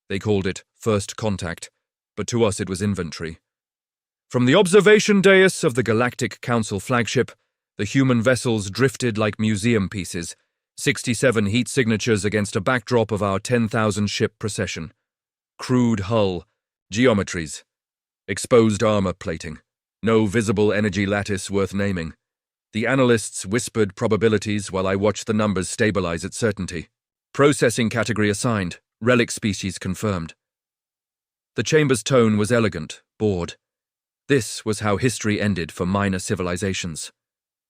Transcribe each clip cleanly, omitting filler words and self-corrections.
They called it first contact, but to us it was inventory. From the observation dais of the Galactic Council flagship, the human vessels drifted like museum pieces, 67 heat signatures against a backdrop of our 10,000-ship procession. Crude hull, geometries, exposed armor plating, no visible energy lattice worth naming. The analysts whispered probabilities while I watched the numbers stabilize at certainty. Processing category assigned, relic species confirmed. The chamber's tone was elegant, bored. This was how history ended for minor civilizations.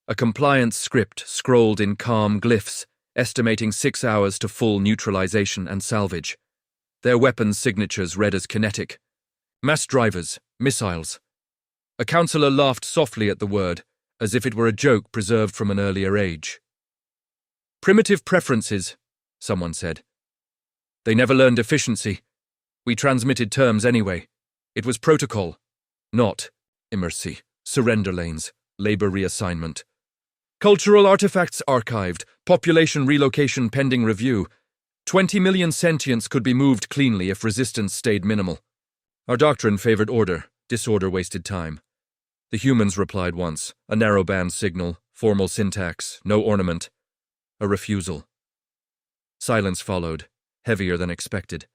A compliance script scrolled in calm glyphs, estimating 6 hours to full neutralization and salvage. Their weapons' signatures read as kinetic. Mass drivers, missiles. A counselor laughed softly at the word, as if it were a joke preserved from an earlier age. Primitive preferences, someone said. They never learned efficiency. We transmitted terms anyway. It was protocol, not immeracy, surrender lanes, labor reassignment. Cultural artifacts archived, population relocation pending review. 20 million sentients could be moved cleanly if resistance stayed minimal. Our doctrine favored order, disorder wasted time. The humans replied once, a narrowband signal, formal syntax, no ornament. A refusal. Silence followed, heavier than expected.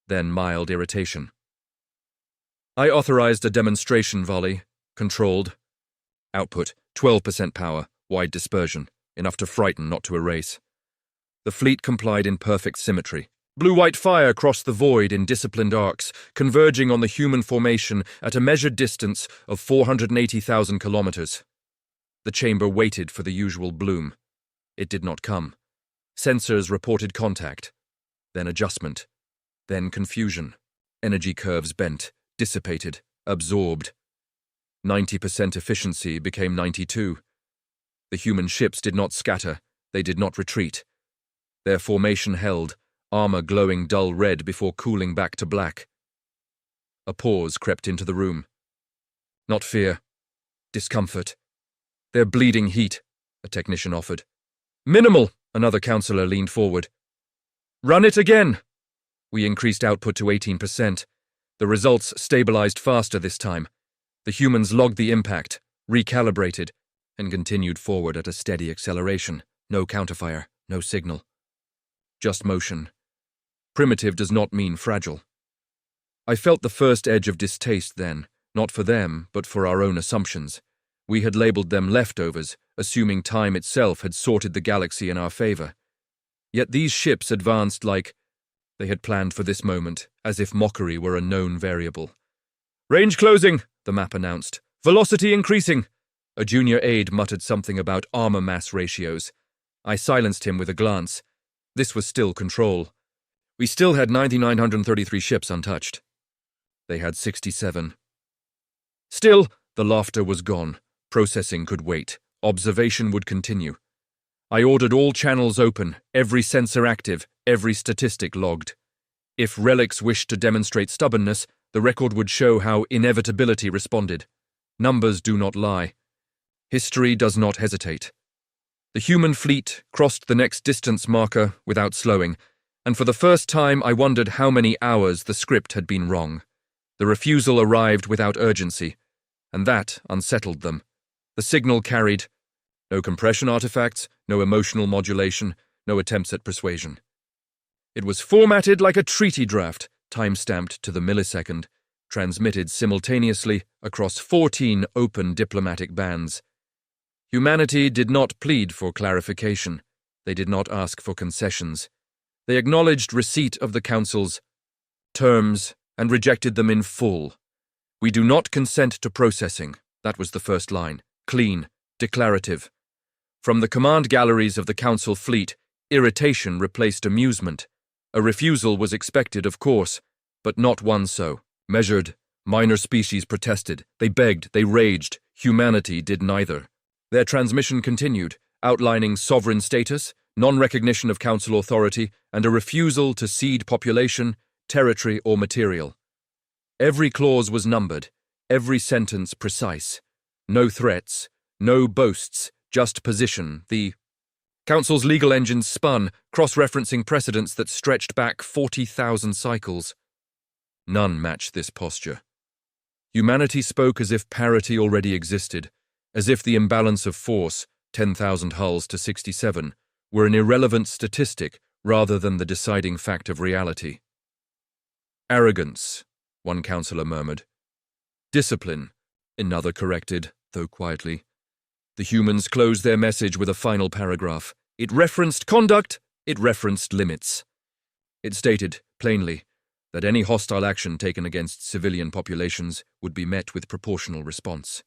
Then mild irritation. I authorized a demonstration volley, controlled. Output, 12% power, wide dispersion, enough to frighten, not to erase. The fleet complied in perfect symmetry. Blue-white fire crossed the void in disciplined arcs, converging on the human formation at a measured distance of 480,000 kilometers. The chamber waited for the usual bloom. It did not come. Sensors reported contact, then adjustment, then confusion. Energy curves bent, dissipated, absorbed. 90% efficiency became 92. The human ships did not scatter, they did not retreat. Their formation held, armor glowing dull red before cooling back to black. A pause crept into the room. Not fear, discomfort. They're bleeding heat, a technician offered. Minimal, another counselor leaned forward. Run it again. We increased output to 18%. The results stabilized faster this time. The humans logged the impact, recalibrated, and continued forward at a steady acceleration. No counterfire, no signal. Just motion. Primitive does not mean fragile. I felt the first edge of distaste then, not for them, but for our own assumptions. We had labeled them leftovers, assuming time itself had sorted the galaxy in our favor. Yet these ships advanced like they had planned for this moment, as if mockery were a known variable. Range closing, the map announced. Velocity increasing. A junior aide muttered something about armor mass ratios. I silenced him with a glance. This was still control. We still had 9,933 ships untouched. They had 67. Still, the laughter was gone. Processing could wait. Observation would continue. I ordered all channels open, every sensor active, every statistic logged. If relics wished to demonstrate stubbornness, the record would show how inevitability responded. Numbers do not lie. History does not hesitate. The human fleet crossed the next distance marker without slowing, and for the first time I wondered how many hours the script had been wrong. The refusal arrived without urgency, and that unsettled them. The signal carried no compression artifacts, no emotional modulation, no attempts at persuasion. It was formatted like a treaty draft, time-stamped to the millisecond, transmitted simultaneously across 14 open diplomatic bands. Humanity did not plead for clarification. They did not ask for concessions. They acknowledged receipt of the Council's terms and rejected them in full. We do not consent to processing. That was the first line. Clean, declarative. From the command galleries of the Council fleet, irritation replaced amusement. A refusal was expected, of course, but not one so. Measured, minor species protested. They begged, they raged. Humanity did neither. Their transmission continued, outlining sovereign status, non-recognition of Council authority, and a refusal to cede population, territory, or material. Every clause was numbered, every sentence precise. No threats, no boasts, just position, the Council's legal engines spun, cross-referencing precedents that stretched back 40,000 cycles. None matched this posture. Humanity spoke as if parity already existed, as if the imbalance of force, 10,000 hulls to 67, were an irrelevant statistic rather than the deciding fact of reality. Arrogance, one councillor murmured. Discipline, another corrected, though quietly. The humans closed their message with a final paragraph. It referenced conduct, it referenced limits. It stated, plainly, that any hostile action taken against civilian populations would be met with proportional response.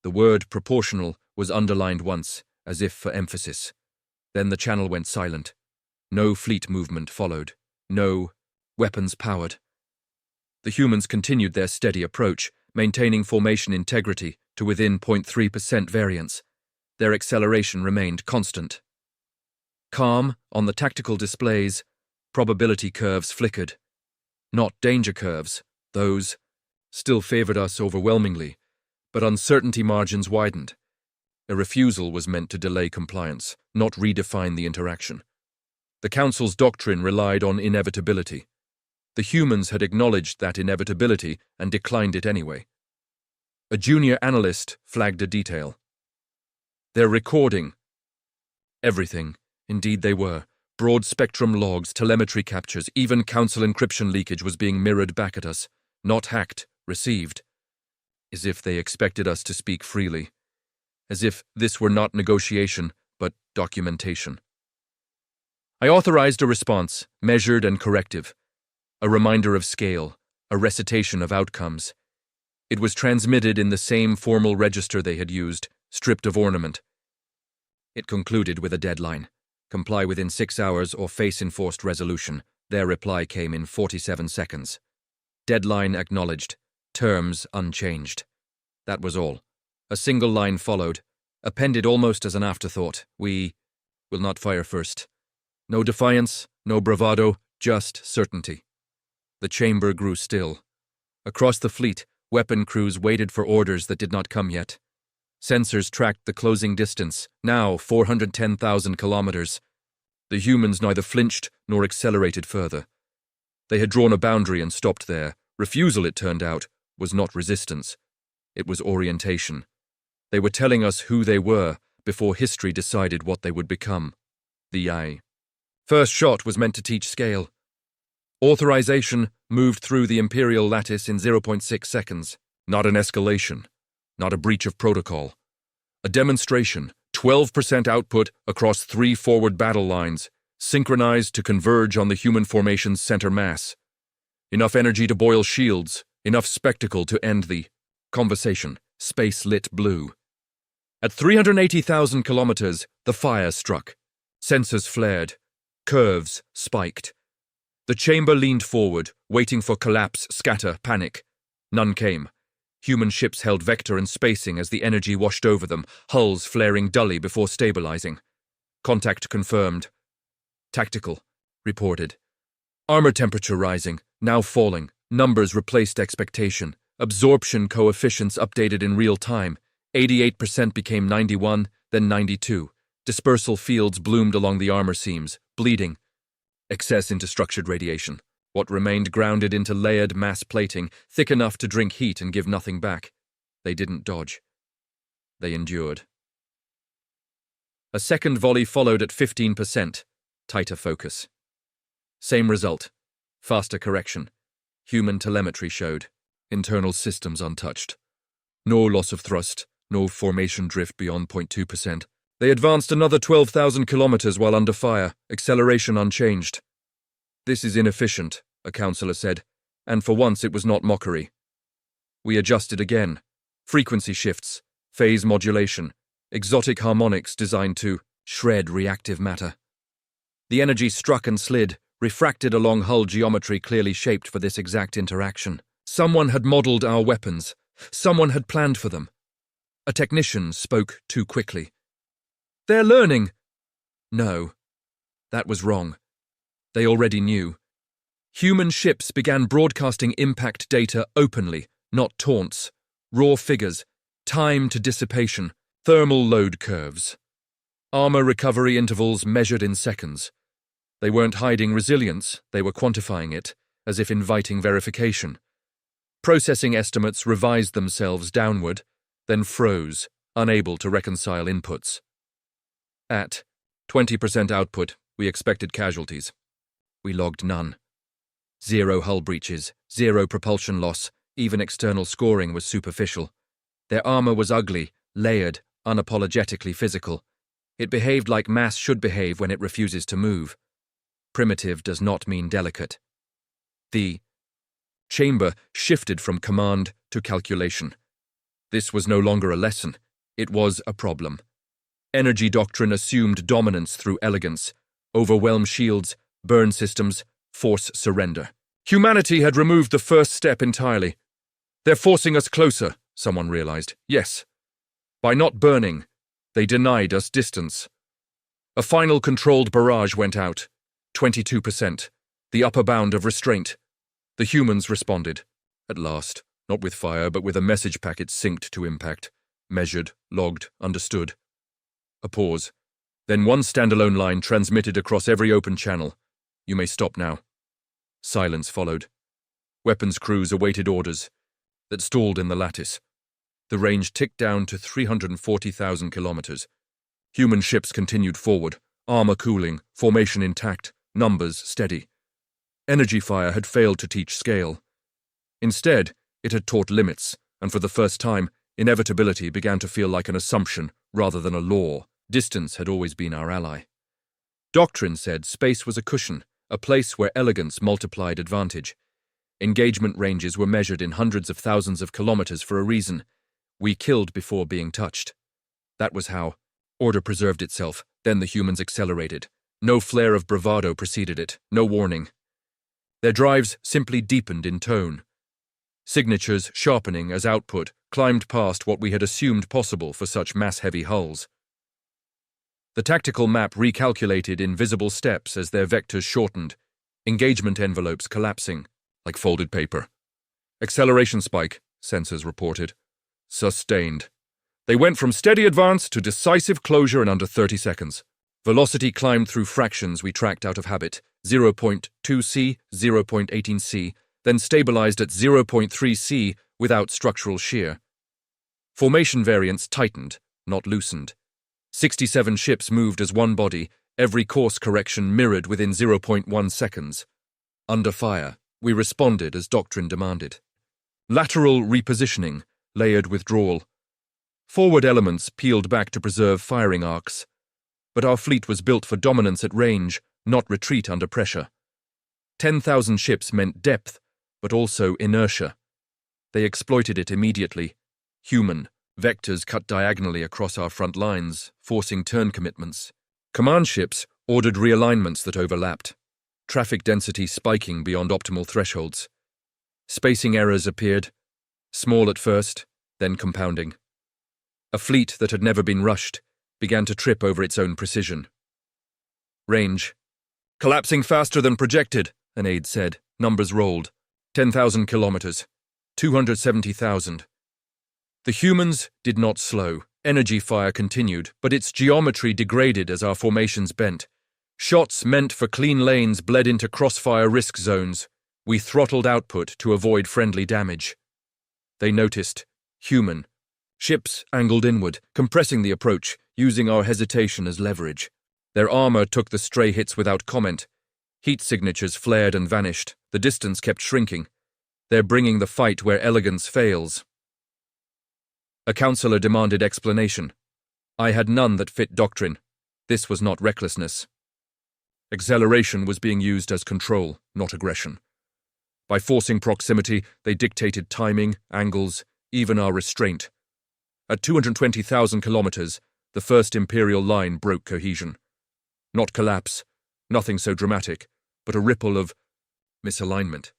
The word proportional was underlined once, as if for emphasis. Then the channel went silent. No fleet movement followed. No weapons powered. The humans continued their steady approach, maintaining formation integrity to within 0.3% variance. Their acceleration remained constant. Calm, on the tactical displays, probability curves flickered. Not danger curves, those still favored us overwhelmingly, but uncertainty margins widened. A refusal was meant to delay compliance, not redefine the interaction. The Council's doctrine relied on inevitability. The humans had acknowledged that inevitability and declined it anyway. A junior analyst flagged a detail. They're recording. Everything, indeed they were. Broad-spectrum logs, telemetry captures, even Council encryption leakage was being mirrored back at us. Not hacked, received. As if they expected us to speak freely. As if this were not negotiation, but documentation. I authorized a response, measured and corrective. A reminder of scale, a recitation of outcomes. It was transmitted in the same formal register they had used, stripped of ornament. It concluded with a deadline. Comply within 6 hours or face enforced resolution. Their reply came in 47 seconds. Deadline acknowledged. Terms unchanged. That was all. A single line followed, appended almost as an afterthought. We will not fire first. No defiance, no bravado, just certainty. The chamber grew still. Across the fleet, weapon crews waited for orders that did not come yet. Sensors tracked the closing distance, now 410,000 kilometers. The humans neither flinched nor accelerated further. They had drawn a boundary and stopped there. Refusal, it turned out, was not resistance. It was orientation. They were telling us who they were before history decided what they would become. The eye. First shot was meant to teach scale. Authorization moved through the Imperial lattice in 0.6 seconds. Not an escalation. Not a breach of protocol. A demonstration, 12% output across 3 forward battle lines, synchronized to converge on the human formation's center mass. Enough energy to boil shields, enough spectacle to end the conversation, space lit blue. At 380,000 kilometers, the fire struck. Sensors flared. Curves spiked. The chamber leaned forward, waiting for collapse, scatter, panic. None came. Human ships held vector and spacing as the energy washed over them, hulls flaring dully before stabilizing. Contact confirmed. Tactical, reported. Armor temperature rising, now falling. Numbers replaced expectation. Absorption coefficients updated in real time. 88% became 91, then 92. Dispersal fields bloomed along the armor seams, bleeding. Excess into structured radiation. What remained grounded into layered mass plating, thick enough to drink heat and give nothing back. They didn't dodge. They endured. A second volley followed at 15%. Tighter focus. Same result. Faster correction. Human telemetry showed. Internal systems untouched. No loss of thrust, no formation drift beyond 0.2%. They advanced another 12,000 kilometers while under fire, acceleration unchanged. This is inefficient, a councillor said, and for once it was not mockery. We adjusted again. Frequency shifts, phase modulation, exotic harmonics designed to shred reactive matter. The energy struck and slid, refracted along hull geometry clearly shaped for this exact interaction. Someone had modeled our weapons. Someone had planned for them. A technician spoke too quickly. They're learning. No, that was wrong. They already knew. Human ships began broadcasting impact data openly, not taunts. Raw figures, time to dissipation, thermal load curves. Armor recovery intervals measured in seconds. They weren't hiding resilience, they were quantifying it, as if inviting verification. Processing estimates revised themselves downward, then froze, unable to reconcile inputs. At 20% output, we expected casualties. We logged none. 0 hull breaches, 0 propulsion loss, even external scoring was superficial. Their armor was ugly, layered, unapologetically physical. It behaved like mass should behave when it refuses to move. Primitive does not mean delicate. The chamber shifted from command to calculation. This was no longer a lesson, it was a problem. Energy doctrine assumed dominance through elegance, overwhelm shields, burn systems, force surrender. Humanity had removed the first step entirely. They're forcing us closer, someone realized. Yes. By not burning, they denied us distance. A final controlled barrage went out. 22%, the upper bound of restraint. The humans responded. At last, not with fire, but with a message packet synced to impact. Measured, logged, understood. A pause. Then one standalone line transmitted across every open channel. You may stop now. Silence followed. Weapons crews awaited orders that stalled in the lattice. The range ticked down to 340,000 kilometers. Human ships continued forward, armor cooling, formation intact, numbers steady. Energy fire had failed to teach scale. Instead, it had taught limits, and for the first time, inevitability began to feel like an assumption rather than a law. Distance had always been our ally. Doctrine said space was a cushion, a place where elegance multiplied advantage. Engagement ranges were measured in hundreds of thousands of kilometers for a reason. We killed before being touched. That was how order preserved itself, then the humans accelerated. No flare of bravado preceded it, no warning. Their drives simply deepened in tone. Signatures sharpening as output climbed past what we had assumed possible for such mass-heavy hulls. The tactical map recalculated in visible steps as their vectors shortened, engagement envelopes collapsing, like folded paper. Acceleration spike, sensors reported. Sustained. They went from steady advance to decisive closure in under 30 seconds. Velocity climbed through fractions we tracked out of habit, 0.2 c, 0.18 c, then stabilized at 0.3 c without structural shear. Formation variance tightened, not loosened. 67 ships moved as one body, every course correction mirrored within 0.1 seconds. Under fire, we responded as doctrine demanded. Lateral repositioning, layered withdrawal. Forward elements peeled back to preserve firing arcs. But our fleet was built for dominance at range, not retreat under pressure. 10,000 ships meant depth, but also inertia. They exploited it immediately. Human, vectors cut diagonally across our front lines, forcing turn commitments. Command ships ordered realignments that overlapped, traffic density spiking beyond optimal thresholds. Spacing errors appeared, small at first, then compounding. A fleet that had never been rushed began to trip over its own precision. Range. Collapsing faster than projected, an aide said. Numbers rolled. 10,000 kilometers. 270,000. The humans did not slow. Energy fire continued, but its geometry degraded as our formations bent. Shots meant for clean lanes bled into crossfire risk zones. We throttled output to avoid friendly damage. They noticed. Human. Ships angled inward, compressing the approach, using our hesitation as leverage. Their armor took the stray hits without comment. Heat signatures flared and vanished. The distance kept shrinking. They're bringing the fight where elegance fails. A counselor demanded explanation. I had none that fit doctrine. This was not recklessness. Acceleration was being used as control, not aggression. By forcing proximity, they dictated timing, angles, even our restraint. At 220,000 kilometers, the first Imperial line broke cohesion. Not collapse, nothing so dramatic, but a ripple of misalignment.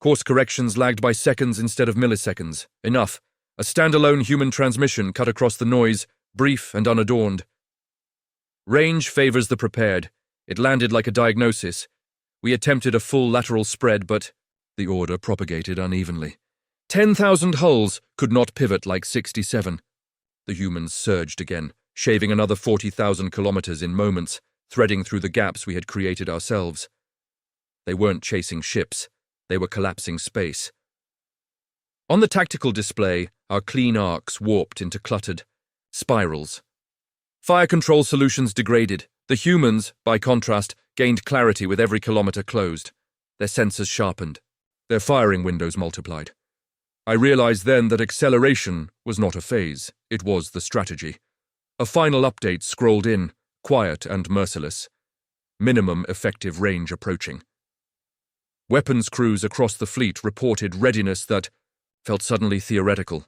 Course corrections lagged by seconds instead of milliseconds. Enough. A standalone human transmission cut across the noise, brief and unadorned. Range favors the prepared. It landed like a diagnosis. We attempted a full lateral spread, but the order propagated unevenly. 10,000 hulls could not pivot like 67. The humans surged again, shaving another 40,000 kilometers in moments, threading through the gaps we had created ourselves. They weren't chasing ships, they were collapsing space. On the tactical display, our clean arcs warped into cluttered spirals. Fire control solutions degraded. The humans, by contrast, gained clarity with every kilometer closed. Their sensors sharpened. Their firing windows multiplied. I realized then that acceleration was not a phase, it was the strategy. A final update scrolled in, quiet and merciless. Minimum effective range approaching. Weapons crews across the fleet reported readiness that felt suddenly theoretical.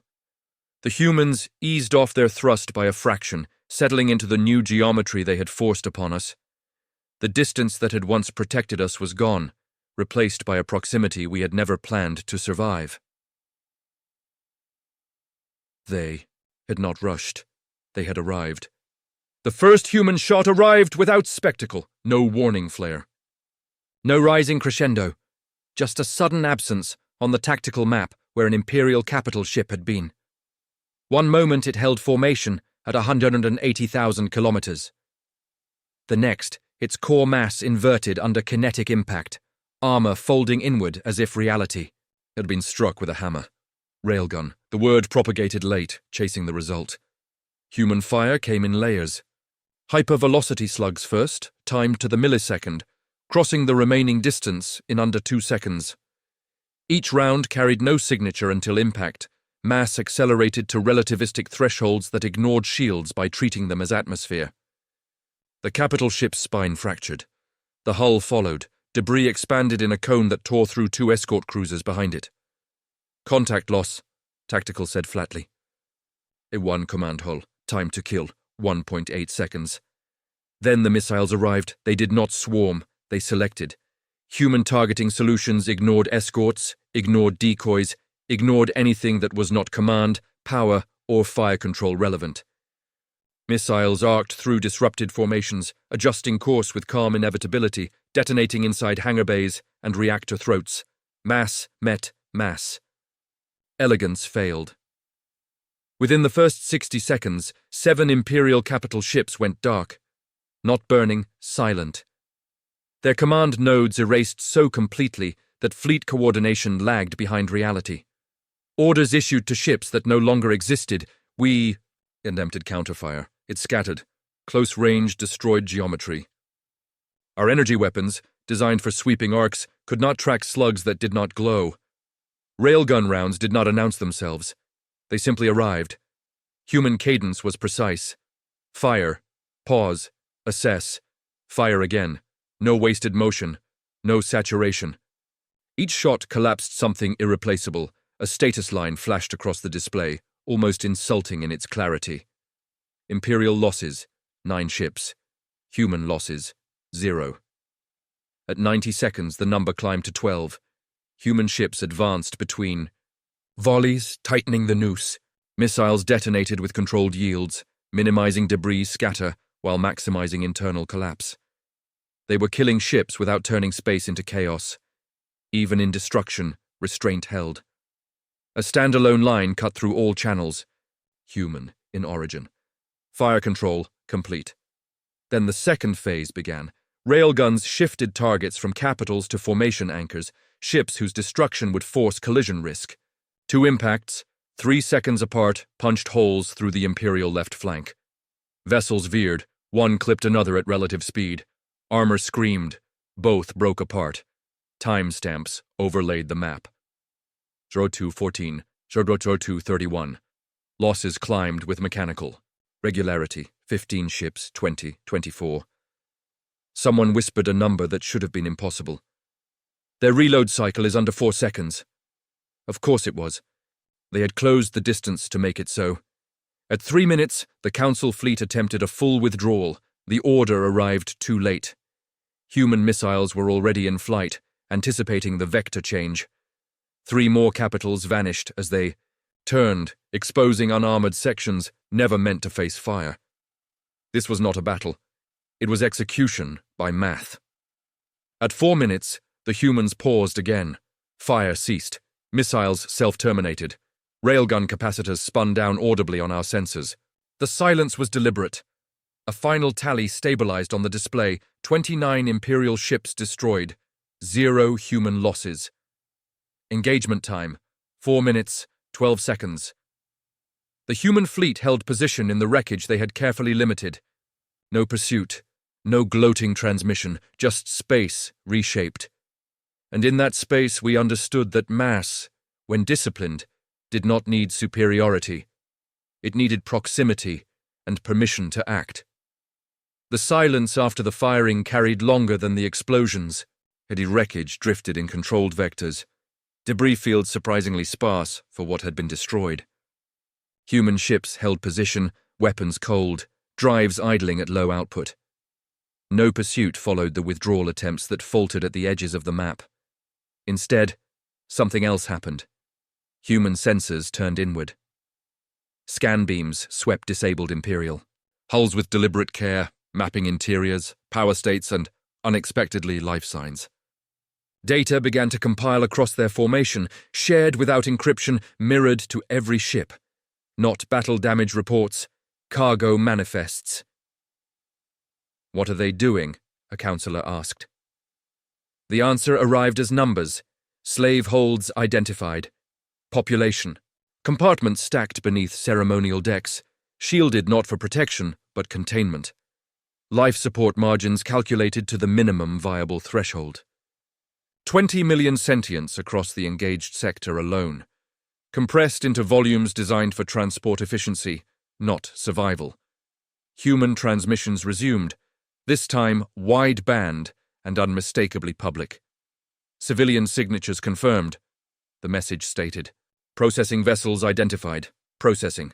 The humans eased off their thrust by a fraction, settling into the new geometry they had forced upon us. The distance that had once protected us was gone, replaced by a proximity we had never planned to survive. They had not rushed. They had arrived. The first human shot arrived without spectacle, no warning flare. No rising crescendo, just a sudden absence on the tactical map where an Imperial capital ship had been. One moment it held formation at 180,000 kilometers. The next, its core mass inverted under kinetic impact, armor folding inward as if reality had been struck with a hammer. Railgun. The word propagated late, chasing the result. Human fire came in layers. Hypervelocity slugs first, timed to the millisecond, crossing the remaining distance in under 2 seconds. Each round carried no signature until impact. Mass accelerated to relativistic thresholds that ignored shields by treating them as atmosphere. The capital ship's spine fractured. The hull followed. Debris expanded in a cone that tore through 2 escort cruisers behind it. Contact loss, Tactical said flatly. A-1 command hull. Time to kill, 1.8 seconds. Then the missiles arrived. They did not swarm. They selected. Human targeting solutions ignored escorts, ignored decoys, ignored anything that was not command, power, or fire control relevant. Missiles arced through disrupted formations, adjusting course with calm inevitability, detonating inside hangar bays and reactor throats. Mass met mass. Elegance failed. Within the first 60 seconds, 7 Imperial capital ships went dark. Not burning, silent. Their command nodes erased so completely that fleet coordination lagged behind reality. Orders issued to ships that no longer existed. We attempted counterfire. It scattered. Close range destroyed geometry. Our energy weapons, designed for sweeping arcs, could not track slugs that did not glow. Railgun rounds did not announce themselves. They simply arrived. Human cadence was precise. Fire. Pause. Assess. Fire again. No wasted motion. No saturation. Each shot collapsed something irreplaceable. A status line flashed across the display, almost insulting in its clarity. Imperial losses, 9 ships. Human losses, 0. At 90 seconds, the number climbed to 12. Human ships advanced between volleys, tightening the noose. Missiles detonated with controlled yields, minimizing debris scatter while maximizing internal collapse. They were killing ships without turning space into chaos. Even in destruction, restraint held. A standalone line cut through all channels. Human in origin. Fire control complete. Then the second phase began. Railguns shifted targets from capitals to formation anchors, ships whose destruction would force collision risk. 2 impacts, 3 seconds apart, punched holes through the Imperial left flank. Vessels veered, one clipped another at relative speed. Armor screamed, both broke apart. Timestamps overlaid the map. 0214, 0231. Losses climbed with mechanical. Regularity, 15 ships, 20, 24. Someone whispered a number that should have been impossible. Their reload cycle is under 4 seconds. Of course it was. They had closed the distance to make it so. At 3 minutes, the Council fleet attempted a full withdrawal. The order arrived too late. Human missiles were already in flight, anticipating the vector change. 3 more capitals vanished as they turned, exposing unarmored sections never meant to face fire. This was not a battle. It was execution by math. At 4 minutes, the humans paused again. Fire ceased. Missiles self-terminated. Railgun capacitors spun down audibly on our sensors. The silence was deliberate. A final tally stabilized on the display: 29 Imperial ships destroyed, 0 human losses. Engagement time: 4 minutes, 12 seconds. The human fleet held position in the wreckage they had carefully limited. No pursuit, no gloating transmission, just space reshaped. And in that space we understood that mass, when disciplined, did not need superiority. It needed proximity and permission to act. The silence after the firing carried longer than the explosions. Heady wreckage drifted in controlled vectors, debris fields surprisingly sparse for what had been destroyed. Human ships held position, weapons cold, drives idling at low output. No pursuit followed the withdrawal attempts that faltered at the edges of the map. Instead, something else happened. Human sensors turned inward. Scan beams swept disabled Imperial, hulls with deliberate care, mapping interiors, power states, and, unexpectedly, life signs. Data began to compile across their formation, shared without encryption, mirrored to every ship. Not battle damage reports, cargo manifests. "What are they doing?" a counselor asked. The answer arrived as numbers: slave holds identified, population, compartments stacked beneath ceremonial decks, shielded not for protection but containment, life support margins calculated to the minimum viable threshold. 20 million sentients across the engaged sector alone, compressed into volumes designed for transport efficiency, not survival. Human transmissions resumed, this time wide-band and unmistakably public. Civilian signatures confirmed. The message stated, "Processing vessels identified. Processing."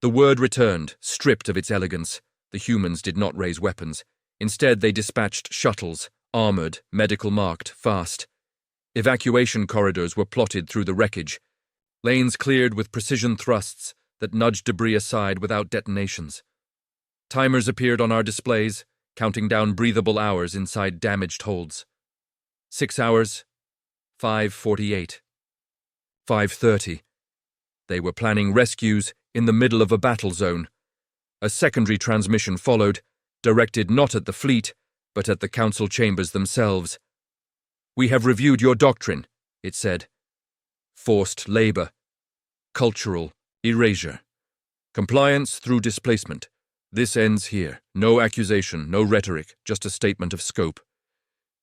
The word returned, stripped of its elegance. The humans did not raise weapons. Instead, they dispatched shuttles, armored, medical marked, fast. Evacuation corridors were plotted through the wreckage, lanes cleared with precision thrusts that nudged debris aside without detonations. Timers appeared on our displays, counting down breathable hours inside damaged holds. 6 hours, 5:48. 5:30. They were planning rescues in the middle of a battle zone. A secondary transmission followed, directed not at the fleet, but at the council chambers themselves. "We have reviewed your doctrine," it said. "Forced labor. Cultural erasure. Compliance through displacement. This ends here. No accusation, no rhetoric, just a statement of scope.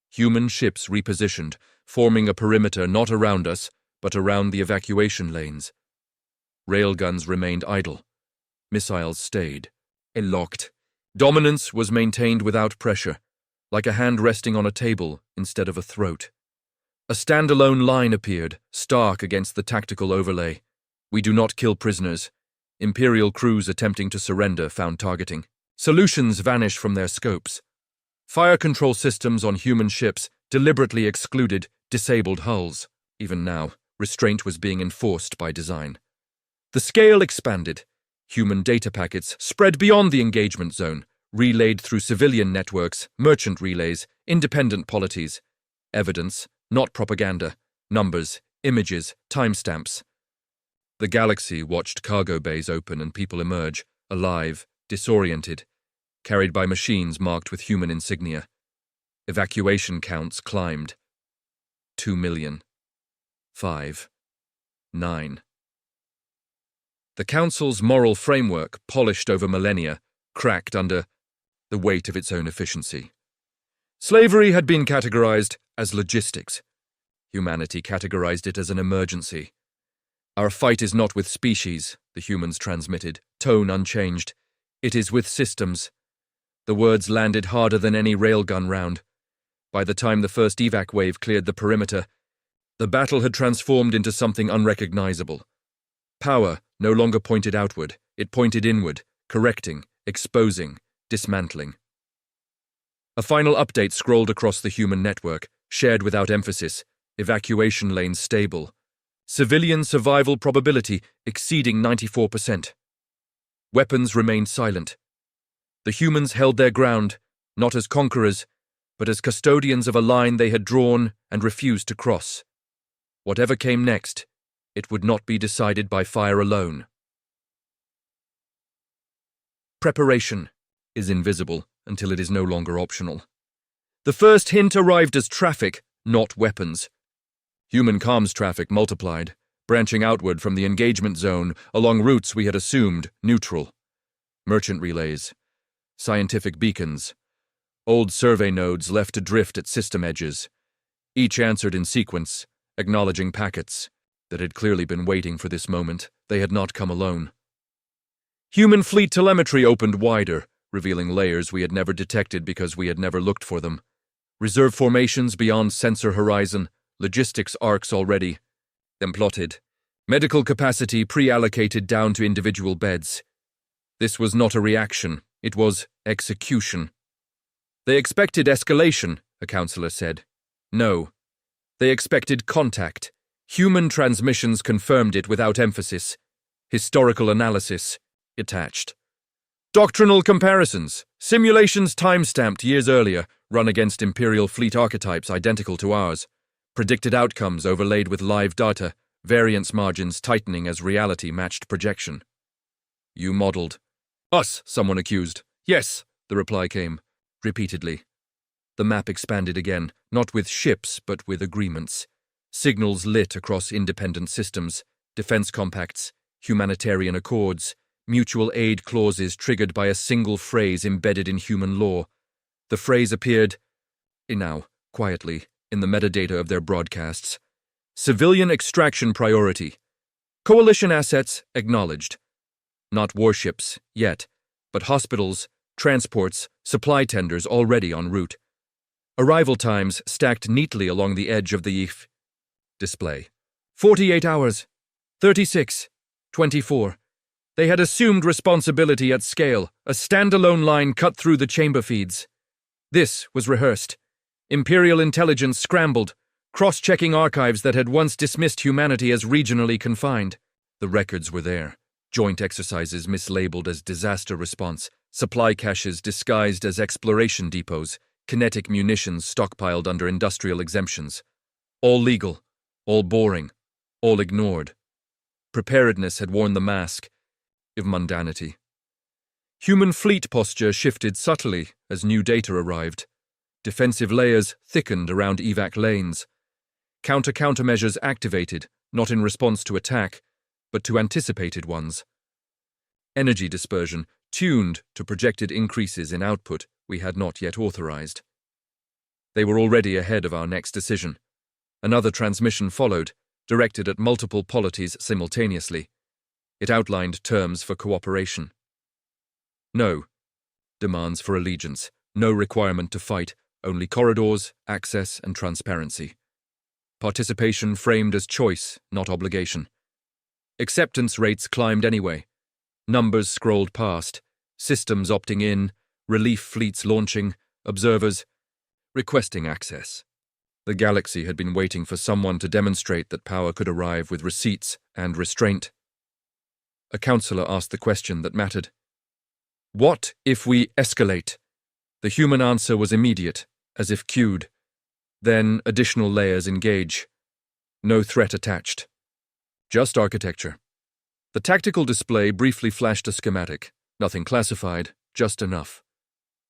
Human ships repositioned, forming a perimeter not around us, but around the evacuation lanes. Railguns remained idle. Missiles stayed. Locked. Dominance was maintained without pressure, like a hand resting on a table instead of a throat. A standalone line appeared, stark against the tactical overlay. "We do not kill prisoners." Imperial crews attempting to surrender found targeting. Solutions vanish from their scopes. Fire control systems on human ships deliberately excluded disabled hulls. Even now, restraint was being enforced by design. The scale expanded. Human data packets spread beyond the engagement zone, relayed through civilian networks, merchant relays, independent polities. Evidence, not propaganda. Numbers, images, timestamps. The galaxy watched cargo bays open and people emerge, alive, disoriented, carried by machines marked with human insignia. Evacuation counts climbed. 2 million. 5. 9. The Council's moral framework, polished over millennia, cracked under the weight of its own efficiency. Slavery had been categorized as logistics. Humanity categorized it as an emergency. "Our fight is not with species," the humans transmitted, tone unchanged. "It is with systems." The words landed harder than any railgun round. By the time the first evac wave cleared the perimeter, the battle had transformed into something unrecognizable. Power no longer pointed outward, it pointed inward, correcting, exposing, dismantling. A final update scrolled across the human network, shared without emphasis, evacuation lanes stable. Civilian survival probability exceeding 94%. Weapons remained silent. The humans held their ground, not as conquerors, but as custodians of a line they had drawn and refused to cross. Whatever came next, it would not be decided by fire alone. preparation is invisible until it is no longer optional. The first hint arrived as traffic, not weapons. Human comms traffic multiplied, branching outward from the engagement zone along routes we had assumed neutral. Merchant relays, scientific beacons, old survey nodes left adrift at system edges. Each answered in sequence, acknowledging packets that had clearly been waiting for this moment. They had not come alone. Human fleet telemetry opened wider, revealing layers we had never detected because we had never looked for them. Reserve formations beyond sensor horizon, logistics arcs already, then plotted. Medical capacity pre-allocated down to individual beds. This was not a reaction, it was execution. They expected escalation, a counselor said. No. They expected contact. Human transmissions confirmed it without emphasis. Historical analysis attached. Doctrinal comparisons, simulations time-stamped years earlier, run against Imperial fleet archetypes identical to ours. Predicted outcomes overlaid with live data, variance margins tightening as reality matched projection. You modeled. Us, someone accused. Yes, the reply came, repeatedly. The map expanded again, not with ships, but with agreements. Signals lit across independent systems, defense compacts, humanitarian accords, mutual aid clauses triggered by a single phrase embedded in human law. The phrase appeared, now, quietly, in the metadata of their broadcasts. Civilian extraction priority. Coalition assets acknowledged. Not warships, yet, but hospitals, transports, supply tenders already en route. Arrival times stacked neatly along the edge of the IF display. 48 hours. 36. 24. They had assumed responsibility at scale, a standalone line cut through the chamber feeds. This was rehearsed. Imperial intelligence scrambled, cross-checking archives that had once dismissed humanity as regionally confined. The records were there. Joint exercises mislabeled as disaster response, supply caches disguised as exploration depots, kinetic munitions stockpiled under industrial exemptions. All legal, all boring, all ignored. Preparedness had worn the mask of mundanity. Human fleet posture shifted subtly as new data arrived. Defensive layers thickened around evac lanes. Countermeasures activated, not in response to attack, but to anticipated ones. Energy dispersion tuned to projected increases in output we had not yet authorized. They were already ahead of our next decision. Another transmission followed, directed at multiple polities simultaneously. It outlined terms for cooperation. No demands for allegiance, no requirement to fight, only corridors, access, and transparency. Participation framed as choice, not obligation. Acceptance rates climbed anyway. Numbers scrolled past, systems opting in, relief fleets launching, observers requesting access. The galaxy had been waiting for someone to demonstrate that power could arrive with receipts and restraint. A counselor asked the question that mattered. What if we escalate? The human answer was immediate, as if cued. Then additional layers engage. No threat attached. Just architecture. The tactical display briefly flashed a schematic. Nothing classified, just enough.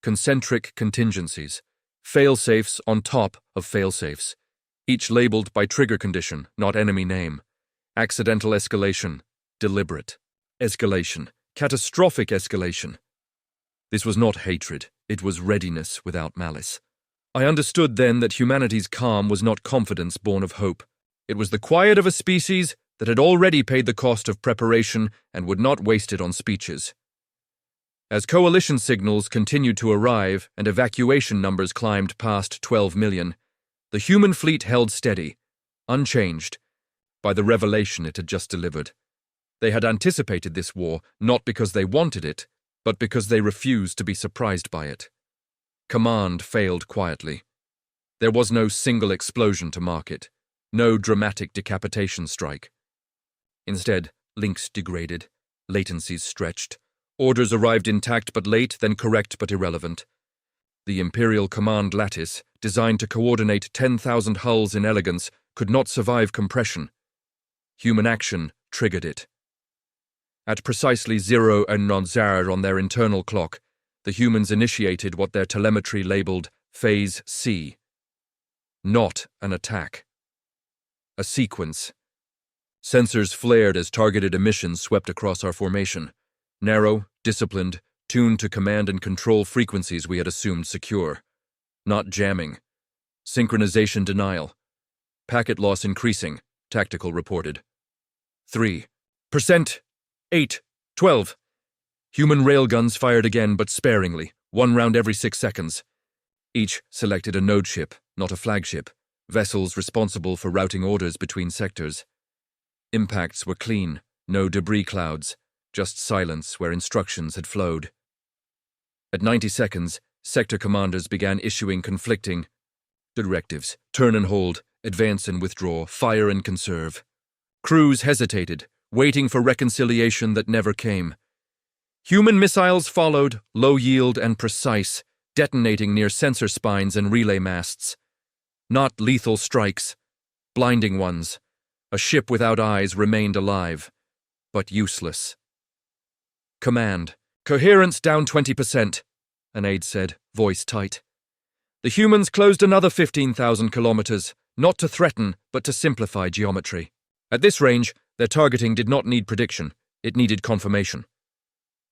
Concentric contingencies. Fail-safes on top of fail-safes. Each labeled by trigger condition, not enemy name. Accidental escalation. Deliberate. Escalation. Catastrophic escalation. This was not hatred. It was readiness without malice. I understood then that humanity's calm was not confidence born of hope. It was the quiet of a species that had already paid the cost of preparation and would not waste it on speeches. As coalition signals continued to arrive and evacuation numbers climbed past 12 million, the human fleet held steady, unchanged, by the revelation it had just delivered. They had anticipated this war not because they wanted it, but because they refused to be surprised by it. Command failed quietly. There was no single explosion to mark it, no dramatic decapitation strike. Instead, links degraded, latencies stretched, orders arrived intact but late, then correct but irrelevant. The Imperial command lattice, designed to coordinate 10,000 hulls in elegance, could not survive compression. Human action triggered it. At precisely 0:00 on their internal clock, the humans initiated what their telemetry labeled Phase C. Not an attack. A sequence. Sensors flared as targeted emissions swept across our formation. Narrow, disciplined, tuned to command and control frequencies we had assumed secure. Not jamming. Synchronization denial. Packet loss increasing, Tactical reported. 3%. 8. 12. Human railguns fired again, but sparingly, one round every 6 seconds. Each selected a node ship, not a flagship, vessels responsible for routing orders between sectors. Impacts were clean, no debris clouds, just silence where instructions had flowed. At 90 seconds, sector commanders began issuing conflicting directives: turn and hold, advance and withdraw, fire and conserve. Crews hesitated, waiting for reconciliation that never came. Human missiles followed, low yield and precise, detonating near sensor spines and relay masts. Not lethal strikes, blinding ones. A ship without eyes remained alive, but useless. Command. Coherence down 20%, an aide said, voice tight. The humans closed another 15,000 kilometers, not to threaten, but to simplify geometry. At this range, their targeting did not need prediction, it needed confirmation.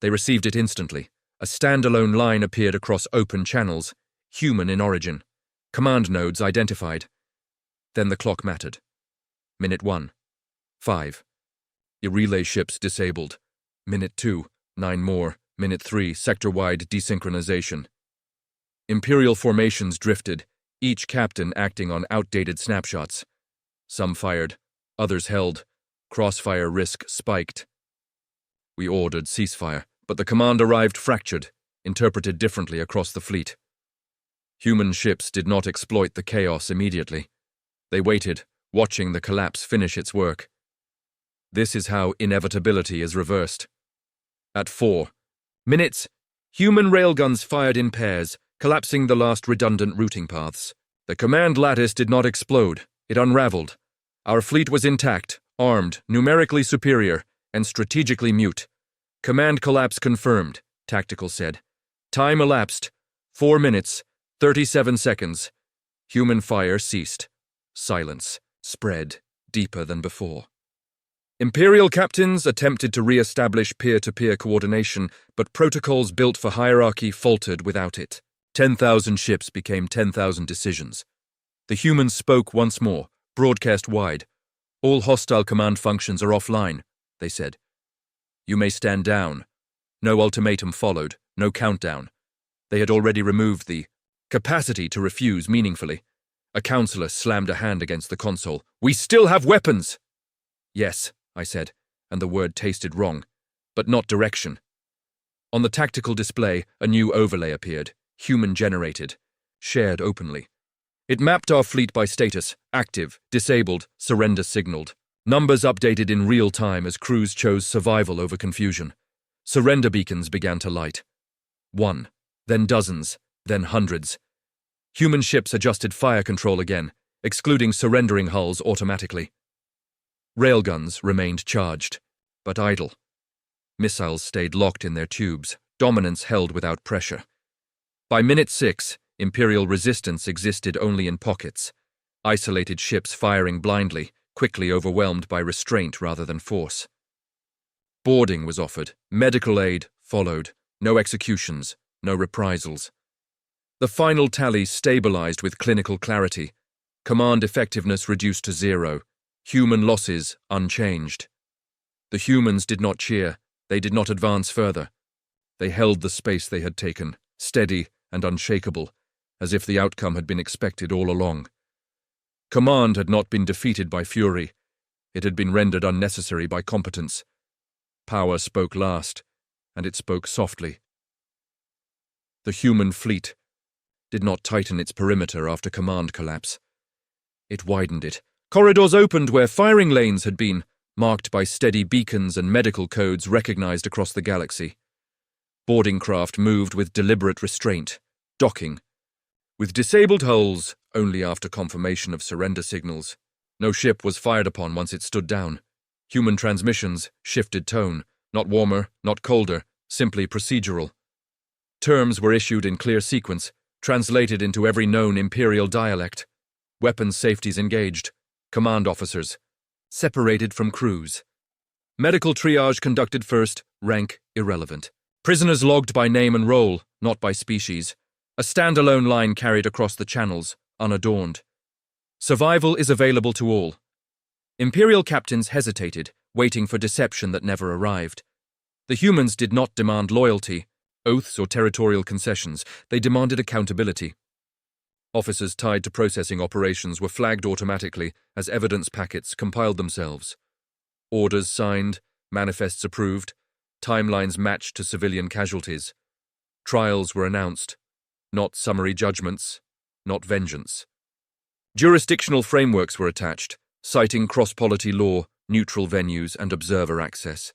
They received it instantly. A standalone line appeared across open channels, human in origin. Command nodes identified. Then the clock mattered. Minute 1. 5. Your relay ships disabled. Minute 2. 9 more. Minute 3. Sector-wide desynchronization. Imperial formations drifted, each captain acting on outdated snapshots. Some fired, others held. Crossfire risk spiked. We ordered ceasefire, but the command arrived fractured, interpreted differently across the fleet. Human ships did not exploit the chaos immediately. They waited, watching the collapse finish its work. This is how inevitability is reversed. At 4 minutes, human railguns fired in pairs, collapsing the last redundant routing paths. The command lattice did not explode, it unraveled. Our fleet was intact, armed, numerically superior, and strategically mute. Command collapse confirmed, Tactical said. Time elapsed. 4 minutes, 37 seconds. Human fire ceased. Silence spread deeper than before. Imperial captains attempted to re-establish peer-to-peer coordination, but protocols built for hierarchy faltered without it. 10,000 ships became 10,000 decisions. The humans spoke once more, broadcast wide. All hostile command functions are offline, they said. You may stand down. No ultimatum followed, no countdown. They had already removed the capacity to refuse meaningfully. A counselor slammed a hand against the console. We still have weapons! Yes, I said, and the word tasted wrong, but not direction. On the tactical display, a new overlay appeared, human-generated, shared openly. It mapped our fleet by status: active, disabled, surrender signaled. Numbers updated in real time as crews chose survival over confusion. Surrender beacons began to light. 1, then dozens, then hundreds. Human ships adjusted fire control again, excluding surrendering hulls automatically. Railguns remained charged, but idle. Missiles stayed locked in their tubes, dominance held without pressure. By minute 6, Imperial resistance existed only in pockets. Isolated ships firing blindly, quickly overwhelmed by restraint rather than force. Boarding was offered, medical aid followed, no executions, no reprisals. The final tally stabilized with clinical clarity. Command effectiveness reduced to 0. Human losses unchanged. The humans did not cheer, they did not advance further. They held the space they had taken, steady and unshakable, as if the outcome had been expected all along. Command had not been defeated by fury, it had been rendered unnecessary by competence. Power spoke last, and it spoke softly. The human fleet did not tighten its perimeter after command collapse. It widened it. Corridors opened where firing lanes had been, marked by steady beacons and medical codes recognized across the galaxy. Boarding craft moved with deliberate restraint, docking. With disabled hulls, only after confirmation of surrender signals. No ship was fired upon once it stood down. Human transmissions shifted tone, Not warmer, not colder, simply procedural. Terms were issued in clear sequence, translated into every known imperial dialect. Weapons safeties engaged. Command officers. Separated from crews. Medical triage conducted first, rank irrelevant. Prisoners logged by name and role, not by species. A standalone line carried across the channels, unadorned. Survival is available to all. Imperial captains hesitated, waiting for deception that never arrived. The humans did not demand loyalty, oaths or territorial concessions. They demanded accountability. Officers tied to processing operations were flagged automatically as evidence packets compiled themselves. Orders signed, manifests approved, timelines matched to civilian casualties. Trials were announced, not summary judgments, not vengeance. Jurisdictional frameworks were attached, citing cross-polity law, neutral venues, and observer access.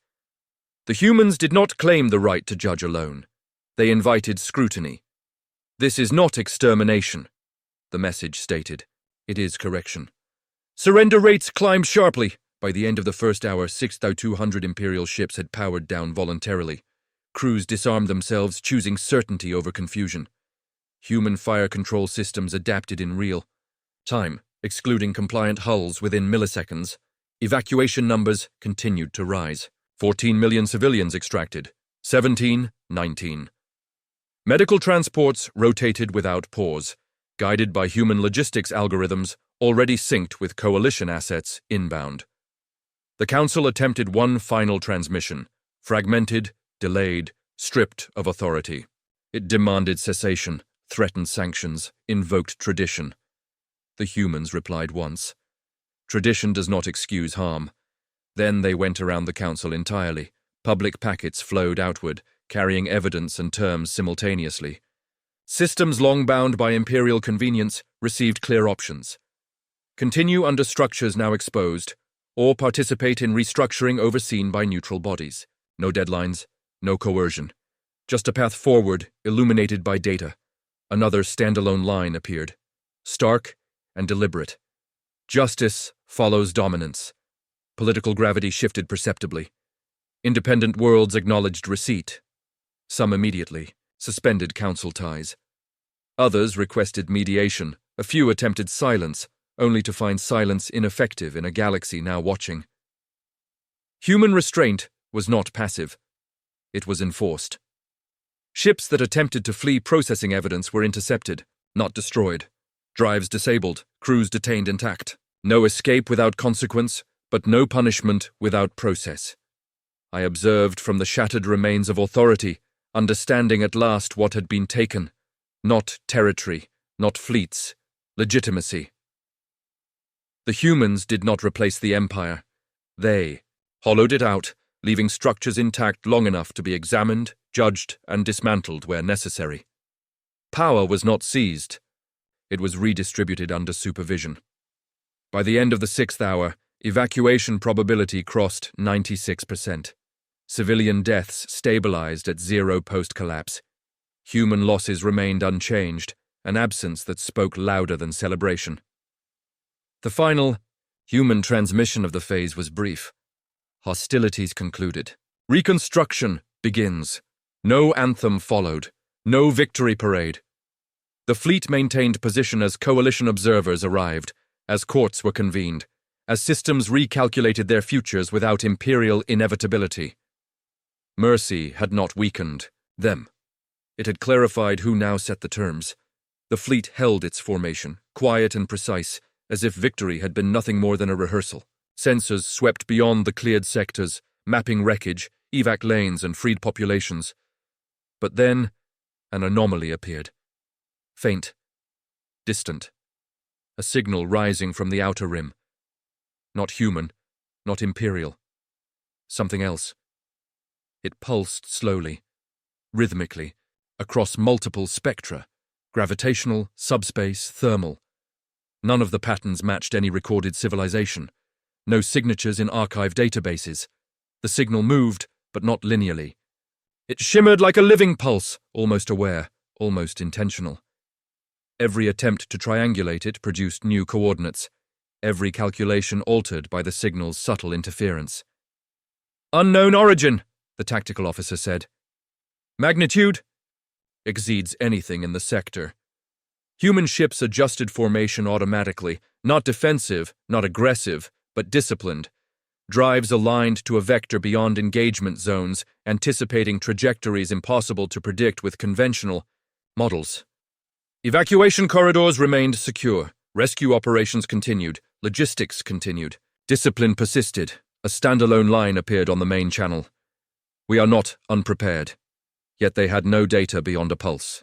The humans did not claim the right to judge alone. They invited scrutiny. This is not extermination, the message stated. It is correction. Surrender rates climbed sharply. By the end of the first hour, 6,200 Imperial ships had powered down voluntarily. Crews disarmed themselves, choosing certainty over confusion. Human fire control systems adapted in real time, excluding compliant hulls within milliseconds. Evacuation numbers continued to rise. 14 million civilians extracted. 19. Medical transports rotated without pause, guided by human logistics algorithms already synced with coalition assets inbound. The Council attempted one final transmission, fragmented, delayed, stripped of authority. It demanded cessation, threatened sanctions, invoked tradition. The humans replied once. Tradition does not excuse harm. Then they went around the Council entirely. Public packets flowed outward, carrying evidence and terms simultaneously. Systems long bound by imperial convenience received clear options. Continue under structures now exposed, or participate in restructuring overseen by neutral bodies. No deadlines, no coercion. Just a path forward, illuminated by data. Another standalone line appeared. Stark and deliberate. Justice follows dominance. Political gravity shifted perceptibly. Independent worlds acknowledged receipt. Some immediately, suspended council ties. Others requested mediation. A few attempted silence, only to find silence ineffective in a galaxy now watching. Human restraint was not passive. It was enforced. Ships that attempted to flee processing evidence were intercepted, not destroyed. Drives disabled, crews detained intact. No escape without consequence, but no punishment without process. I observed from the shattered remains of authority, understanding at last what had been taken. Not territory, not fleets, legitimacy. The humans did not replace the Empire. They hollowed it out, leaving structures intact long enough to be examined, judged, and dismantled where necessary. Power was not seized. It was redistributed under supervision. By the end of the 6th hour, evacuation probability crossed 96%. Civilian deaths stabilized at 0 post-collapse. Human losses remained unchanged, an absence that spoke louder than celebration. The final, human transmission of the phase was brief. Hostilities concluded. Reconstruction begins. No anthem followed. No victory parade. The fleet maintained position as coalition observers arrived, as courts were convened, as systems recalculated their futures without imperial inevitability. Mercy had not weakened them. It had clarified who now set the terms. The fleet held its formation, quiet and precise, as if victory had been nothing more than a rehearsal. Sensors swept beyond the cleared sectors, mapping wreckage, evac lanes, and freed populations. But then, an anomaly appeared. Faint, distant. A signal rising from the outer rim. Not human, not imperial. Something else. It pulsed slowly, rhythmically, across multiple spectra, gravitational, subspace, thermal. None of the patterns matched any recorded civilization. No signatures in archive databases. The signal moved, but not linearly. It shimmered like a living pulse, almost aware, almost intentional. Every attempt to triangulate it produced new coordinates, every calculation altered by the signal's subtle interference. Unknown origin, the tactical officer said. Magnitude? Exceeds anything in the sector. Human ships adjusted formation automatically, not defensive, not aggressive, but disciplined. Drives aligned to a vector beyond engagement zones, anticipating trajectories impossible to predict with conventional models. Evacuation corridors remained secure. Rescue operations continued. Logistics continued. Discipline persisted. A standalone line appeared on the main channel. We are not unprepared. Yet they had no data beyond a pulse.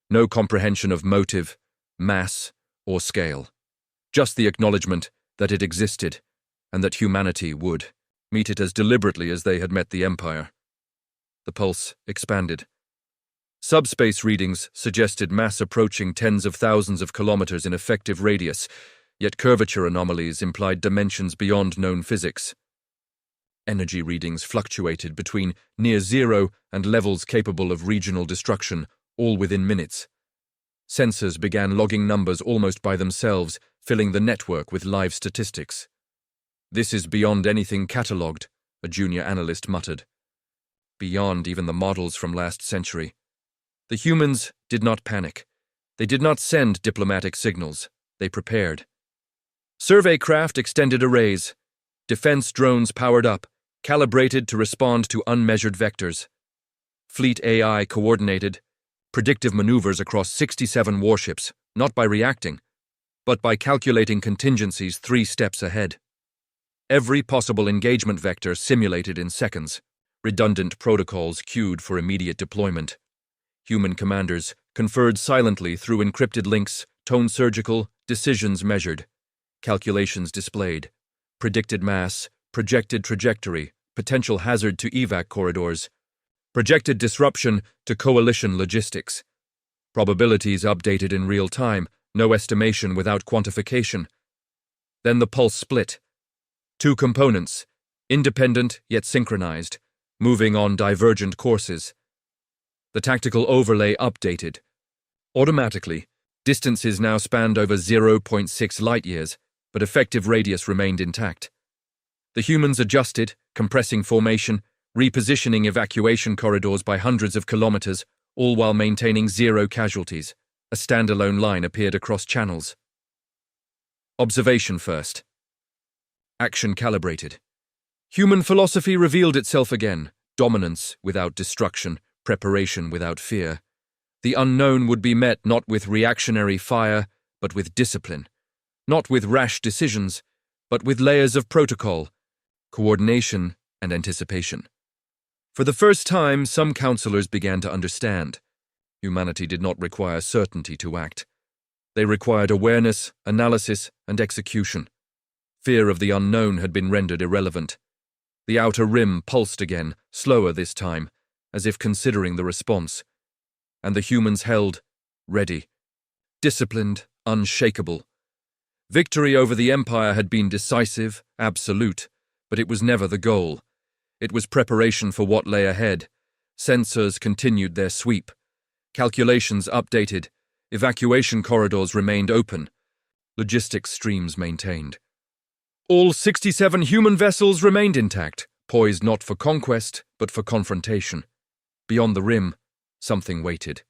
No comprehension of motive, mass, or scale. Just the acknowledgement that it existed, and that humanity would meet it as deliberately as they had met the Empire. The pulse expanded. Subspace readings suggested mass approaching tens of thousands of kilometers in effective radius, yet curvature anomalies implied dimensions beyond known physics. Energy readings fluctuated between near zero and levels capable of regional destruction, all within minutes. Sensors began logging numbers almost by themselves, filling the network with live statistics. This is beyond anything catalogued, a junior analyst muttered. Beyond even the models from last century. The humans did not panic. They did not send diplomatic signals. They prepared. Survey craft extended arrays. Defense drones powered up, calibrated to respond to unmeasured vectors. Fleet AI coordinated predictive maneuvers across 67 warships, not by reacting, but by calculating contingencies 3 steps ahead. Every possible engagement vector simulated in seconds, redundant protocols queued for immediate deployment. Human commanders conferred silently through encrypted links, tone surgical, decisions measured, calculations displayed, predicted mass, projected trajectory, potential hazard to evac corridors, projected disruption to coalition logistics. Probabilities updated in real time, no estimation without quantification. Then the pulse split. 2 components, independent yet synchronized, moving on divergent courses. The tactical overlay updated. Automatically, distances now spanned over 0.6 light-years, but effective radius remained intact. The humans adjusted, compressing formation, repositioning evacuation corridors by hundreds of kilometers, all while maintaining 0 casualties. A standalone line appeared across channels. Observation first. Action calibrated. Human philosophy revealed itself again. Dominance without destruction, preparation without fear. The unknown would be met not with reactionary fire, but with discipline. Not with rash decisions, but with layers of protocol, coordination, and anticipation. For the first time, some counselors began to understand. Humanity did not require certainty to act. They required awareness, analysis, and execution. Fear of the unknown had been rendered irrelevant. The outer rim pulsed again, slower this time, as if considering the response. And the humans held, ready, disciplined, unshakable. Victory over the Empire had been decisive, absolute, but it was never the goal. It was preparation for what lay ahead. Sensors continued their sweep. Calculations updated. Evacuation corridors remained open. Logistics streams maintained. All 67 human vessels remained intact, poised not for conquest, but for confrontation. Beyond the rim, something waited.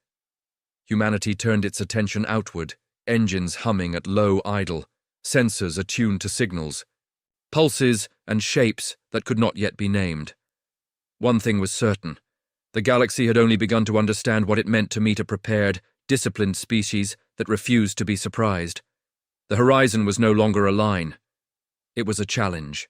Humanity turned its attention outward, engines humming at low idle, sensors attuned to signals, pulses and shapes that could not yet be named. One thing was certain. The galaxy had only begun to understand what it meant to meet a prepared, disciplined species that refused to be surprised. The horizon was no longer a line. It was a challenge.